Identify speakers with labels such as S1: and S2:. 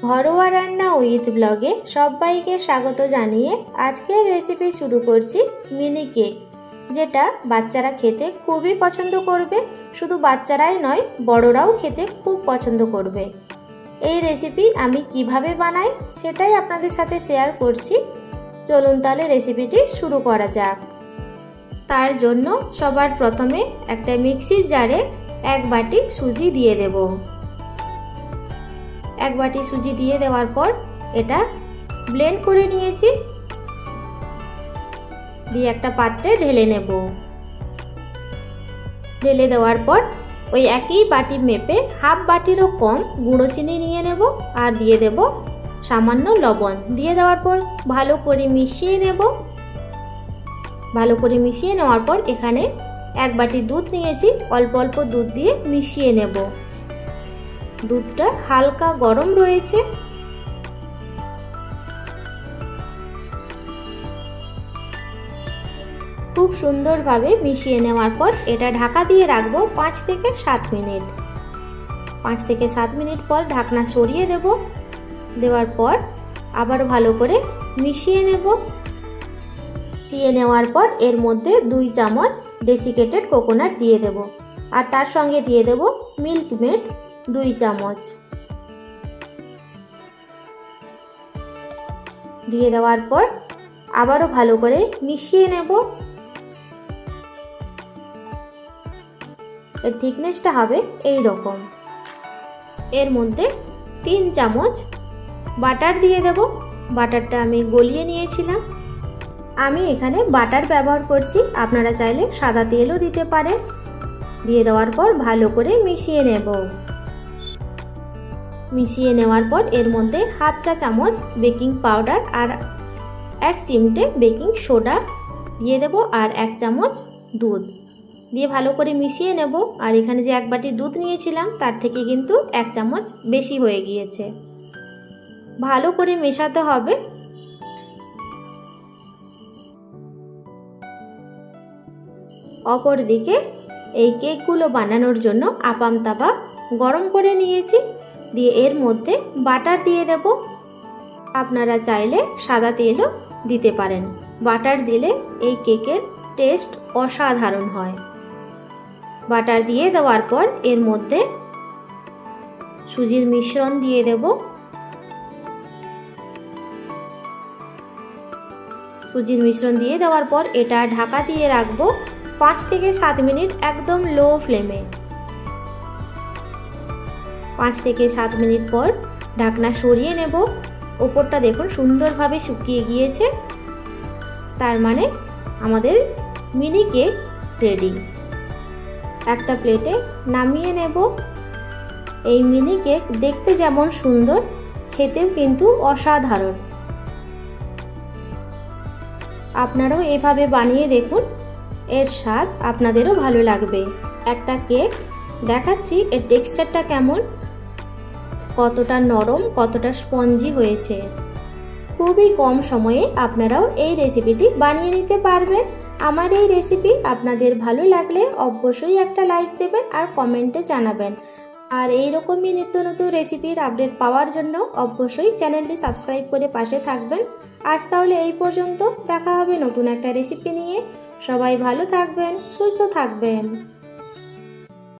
S1: ঘরোয়া রান্না উইথ ব্লগে সবাইকে স্বাগত জানিয়ে আজকের রেসিপি শুরু করছি মিনি কেক, যেটা বাচ্চারা খেতে খুবই পছন্দ করবে। শুধু বাচ্চারাই নয়, বড়রাও খেতে খুব পছন্দ করবে। এই রেসিপি আমি কিভাবে বানাই সেটাই আপনাদের সাথে শেয়ার করছি। চলুন তাহলে রেসিপিটি শুরু করা যাক। তার জন্য সবার প্রথমে একটা মিক্সির জারে 1 বাটি সুজি দিয়ে দেব। 1 বাটি সুজি দিয়ে দেওয়ার পর এটা ব্লেন্ড করে নিয়েছি, দিয়ে একটা পাত্রে ঢেলে নেব। ঢেলে দেওয়ার পর ওই একই বাটি মেপে হাফ বাটিরও কম গুঁড়ো চিনি নিয়ে নেব আর দিয়ে দেব সামান্য লবণ। দিয়ে দেওয়ার পর ভালো করে মিশিয়ে নেব। ভালো করে মিশিয়ে নেওয়ার পর এখানে 1 বাটি দুধ নিয়েছি, অল্প অল্প দুধ দিয়ে মিশিয়ে নেব। দুধটা হালকা গরম রয়েছে। খুব সুন্দরভাবে মিশিয়ে নেওয়ার পর এটা ঢাকা দিয়ে রাখবো 5 থেকে 7 মিনিট। 5 থেকে 7 মিনিট পর ঢাকনা সরিয়ে দেব। দেওয়ার পর আবার ভালো করে মিশিয়ে নেব। মিশিয়ে নেওয়ার পর এর মধ্যে 2 চামচ ডেসিকেটেড কোকোনাট দিয়ে দেব আর তার সঙ্গে দিয়ে দেব মিল্ক মেড 2 চামচ। দিয়ে দেওয়ার পর আবারও ভালো করে মিশিয়ে নেব। এর থিকনেসটা হবে এই রকম। এর মধ্যে 3 চামচ বাটার দিয়ে দেব। বাটারটা আমি গলিয়ে নিয়েছিলাম। আমি এখানে বাটার ব্যবহার করছি, আপনারা চাইলে সাদা তেলও দিতে পারেন। দিয়ে দেওয়ার পর ভালো করে মিশিয়ে নেব। মিশিয়ে নেওয়ার পর এর মধ্যে হাফ চা চামচ বেকিং পাউডার আর 1 চিমটে বেকিং সোডা দিয়ে দেব আর 1 চামচ দুধ দিয়ে ভালো করে মিশিয়ে নেব। আর এখানে যে 1 বাটি দুধ নিয়েছিলাম তার থেকে কিন্তু 1 চামচ বেশি হয়ে গিয়েছে। ভালো করে মেশাতে হবে। অপর দিকে এই কেকগুলো বানানোর জন্য আপাম তাওয়া গরম করে নিয়েছি। দিয়ে এর মধ্যে বাটার দিয়ে দেব। আপনারা চাইলে সাদা তেলও দিতে পারেন। বাটার দিলে এই কেকের টেস্ট অসাধারণ হয়। বাটার দিয়ে দেওয়ার পর এর মধ্যে সুজির মিশ্রণ দিয়ে দেব। সুজির মিশ্রণ দিয়ে দেওয়ার পর এটা ঢাকা দিয়ে রাখবো 5 থেকে 7 মিনিট একদম লো ফ্লেমে। 5 থেকে 7 মিনিট পর ঢাকনা সরিয়ে নেব। ওপরটা দেখুন সুন্দরভাবে শুকিয়ে গিয়েছে, তার মানে আমাদের মিনি কেক রেডি। একটা প্লেটে নামিয়ে নেব। এই মিনি কেক দেখতে যেমন সুন্দর, খেতেও কিন্তু অসাধারণ। আপনারাও এভাবে বানিয়ে দেখুন, এর স্বাদ আপনাদেরও ভালো লাগবে। একটা কেক দেখাচ্ছি, এর টেক্সচারটা কেমন, কতটা নরম, কতটা স্পঞ্জি হয়েছে। খুবই কম সময়ে আপনারাও এই রেসিপিটি বানিয়ে নিতে পারবেন। আমার এই রেসিপি আপনাদের ভালো লাগলে অবশ্যই একটা লাইক দেবেন আর কমেন্টে জানাবেন। আর এইরকমই নিত্য নতুন রেসিপির আপডেট পাওয়ার জন্য অবশ্যই চ্যানেলটি সাবস্ক্রাইব করে পাশে থাকবেন। আজ তাহলে এই পর্যন্ত, দেখা হবে নতুন একটা রেসিপি নিয়ে। সবাই ভালো থাকবেন, সুস্থ থাকবেন।